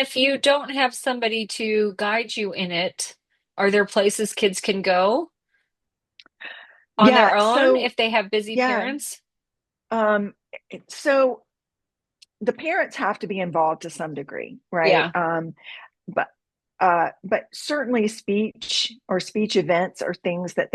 If you don't have somebody to guide you in it, are there places kids can go on Yeah. their own So, if they have busy yeah. parents? Um, so the parents have to be involved to some degree, right? Yeah. But but certainly speech or speech events are things that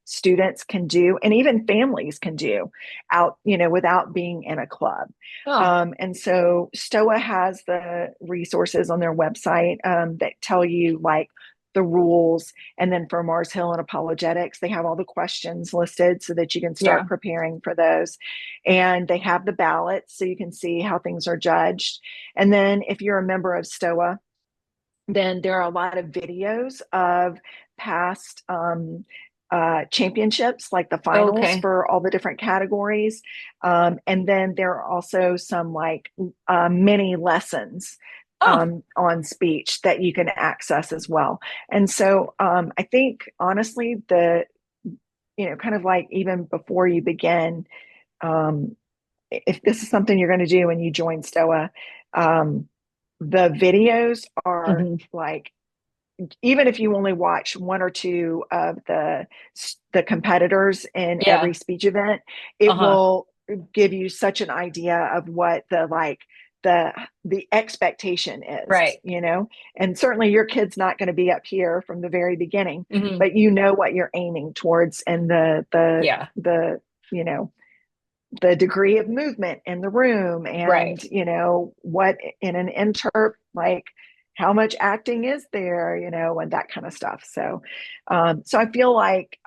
students can do, and even families can do out, without being in a club. Oh, And so STOA has the resources on their website that tell you like the rules. And then for Mars Hill and apologetics, they have all the questions listed so that you can start yeah. preparing for those. And they have the ballots so you can see how things are judged. And then if you're a member of STOA, then there are a lot of videos of past championships, like the finals Okay. for all the different categories. And then there are also some like mini lessons Oh, on speech that you can access as well. And so I think honestly, kind of like even before you begin, um, if this is something you're going to do when you join STOA, um, the videos are hmm. like, even if you only watch one or two of the competitors in Yeah. every speech event, it Uh-huh. will give you such an idea of what the expectation is, Right. and certainly your kid's not going to be up here from the very beginning, Hmm. but you know what you're aiming towards, and Yeah. you know the degree of movement in the room, Right. and what in an interp, like how much acting is there, and that kind of stuff. So I feel like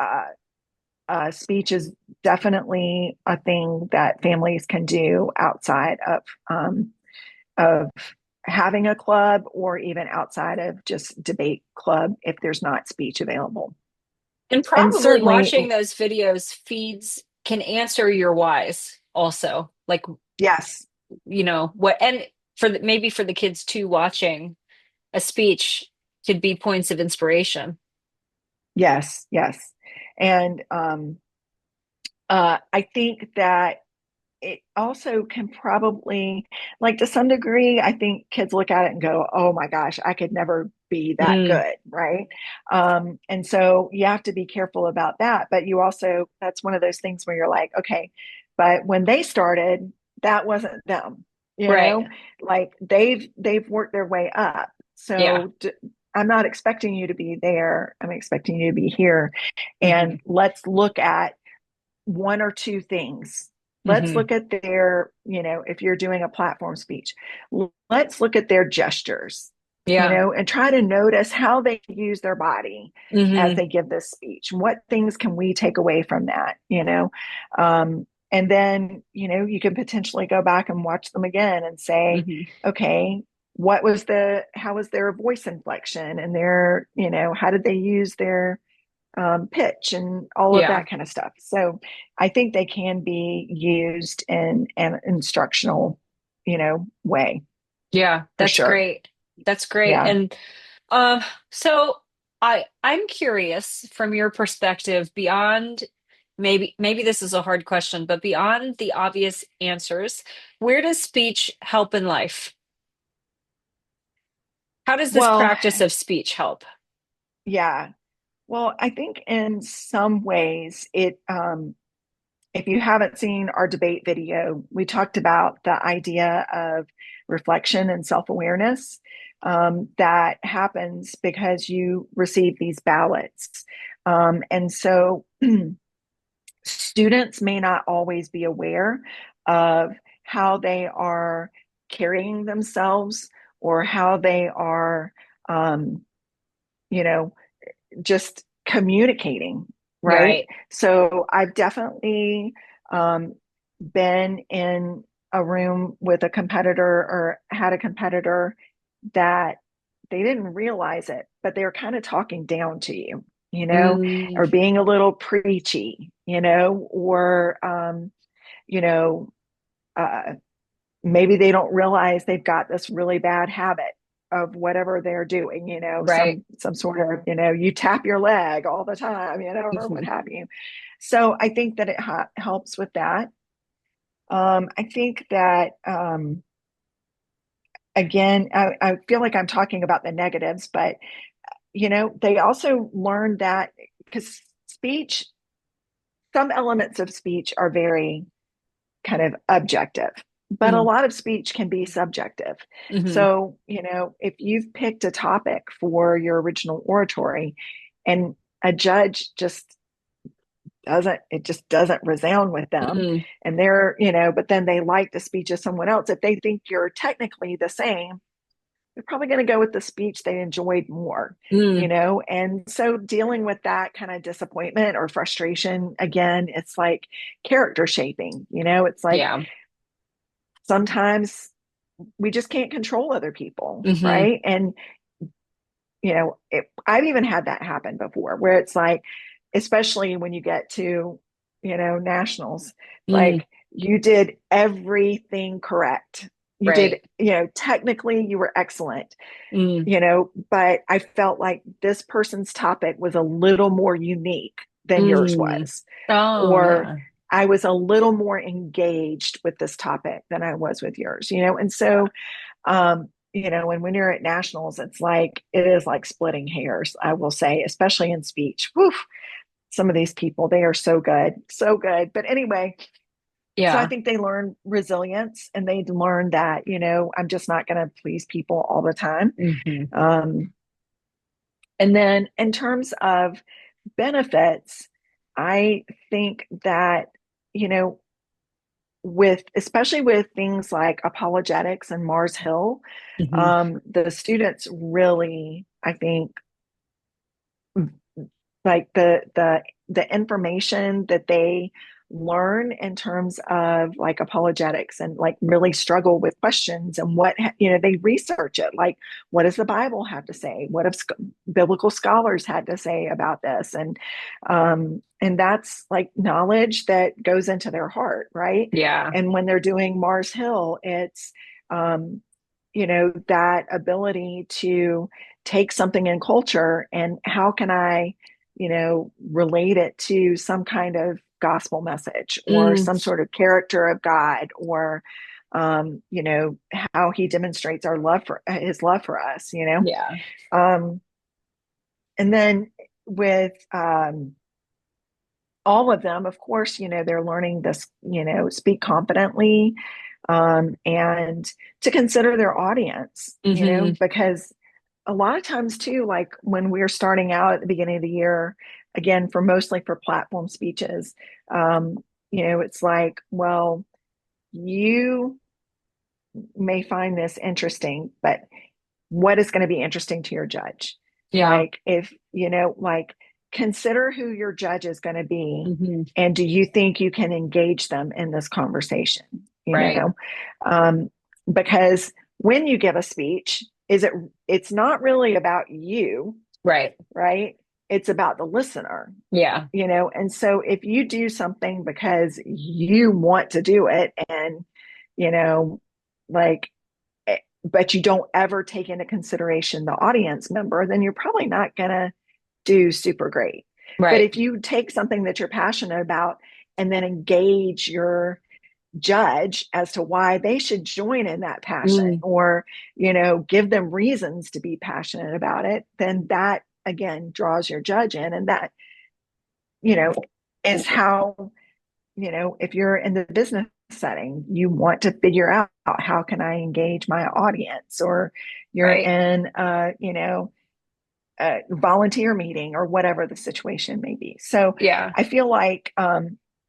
speech is definitely a thing that families can do outside of having a club, or even outside of just debate club if there's not speech available. And And probably certainly, watching those videos feeds can answer your whys also. Like, yes. what, and maybe for the kids too, watching a speech could be points of inspiration. Yes, yes. And I think that it also can probably, like to some degree, I think kids look at it and go, oh my gosh, I could never be that Mm, good, right? And so you have to be careful about that. But you also, that's one of those things where you're like, okay, but when they started, that wasn't them, right. like they've worked their way up. Yeah. I'm not expecting you to be there. I'm expecting you to be here. Hmm. And let's look at one or two things. Let's Hmm. look at if you're doing a platform speech, let's look at their gestures, Yeah. and try to notice how they use their body as Hmm. they give this speech. What things can we take away from that? And then, you can potentially go back and watch them again and say, Hmm. okay, how was their voice inflection, and how did they use their pitch and all of Yeah. that kind of stuff. So I think they can be used in an instructional, way Yeah. for That's sure. great. That's great. Yeah. And so I'm curious from your perspective beyond maybe this is a hard question, but beyond the obvious answers, where does speech help in life? How does this Well, practice of speech help? yeah. Well, I think in some ways if you haven't seen our debate video, we talked about the idea of reflection and self awareness that happens because you receive these ballots. And so students may not always be aware of how they are carrying themselves, or how they are, um, you know, just communicating, right? Right. So I've definitely um, been in a room with a competitor, or had a competitor that they didn't realize it, but they were kind of talking down to you, Mm, or being a little preachy, or, you know, uh, maybe they don't realize they've got this really bad habit of whatever they're doing, right. some sort of, you tap your leg all the time, or what Mhm. have you. So I think that it helps with that. I think that again, I feel like I'm talking about the negatives, but they also learned that because speech, some elements of speech are very kind of objective, but a Mm, lot of speech can be subjective. hmm So, if you've picked a topic for your original oratory and a judge just doesn't resound with them, mm, and but then they like the speech of someone else. If they think you're technically the same, they're probably going to go with the speech they enjoyed more, mm, and so dealing with that kind of disappointment or frustration, again, it's like character shaping. It's like yeah. sometimes we just can't control other people, hmm right? And I've even had that happen before, where it's like, especially when you get to nationals, mm, like you did everything correct. You did, right. technically you were excellent, Mm, but I felt like this person's topic was a little more unique than yours mm. was, Oh, or yeah. I was a little more engaged with this topic than I was with yours, and so and when you're at nationals, it is like splitting hairs, I will say, especially in speech. Whew, some of these people, they are so good, so good. But anyway, so I Yeah. think they learn resilience, and they learn that, I'm just not going to please people all the time. hmm Um, and then in terms of benefits, I think that, you know, especially with things like apologetics and Mars Hill, hmm the students really, I think, like the information that they learn in terms of like apologetics, and like really struggle with questions, and they research it, like what does the Bible have to say, what have biblical scholars had to say about this, and that's like knowledge that goes into their heart, right? Yeah. And when they're doing Mars Hill, it's um that ability to take something in culture, and how can I relate it to some kind of gospel message, or Mm, some sort of character of God, or how he demonstrates our love for his love for us, yeah. um, and then with all of them, of course, they're learning this, speak confidently, and to consider their audience, hmm because a lot of times too, like when we're starting out at the beginning of the year, again, mostly for platform speeches, um, it's like, well, you may find this interesting, but what is going to be interesting to your judge? Yeah. Like, if, like, consider who your judge is going to be, hmm and do you think you can engage them in this conversation? Right. Um, because when you give a speech, it's not really about you, Right. right? It's about the listener, Yeah. and so if you do something because you want to do it, and you know like but you don't ever take into consideration the audience member, then you're probably not going to do super great. But Right. if you take something that you're passionate about, and then engage your judge as to why they should join in that passion, Mm, or give them reasons to be passionate about it, then that again draws your judge in. And that you know is how, if you're in the business setting, you want to figure out, how can I engage my audience, or you're right. in a volunteer meeting, or whatever the situation may be. So Yeah. I feel like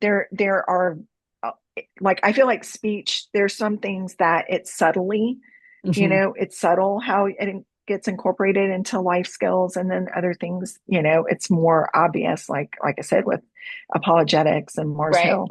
there are uh, like, I feel like speech, there's some things that it's subtly, hmm it's subtle how it gets incorporated into life skills, and then other things, it's more obvious, like I said, with apologetics and Mars Right. Hill.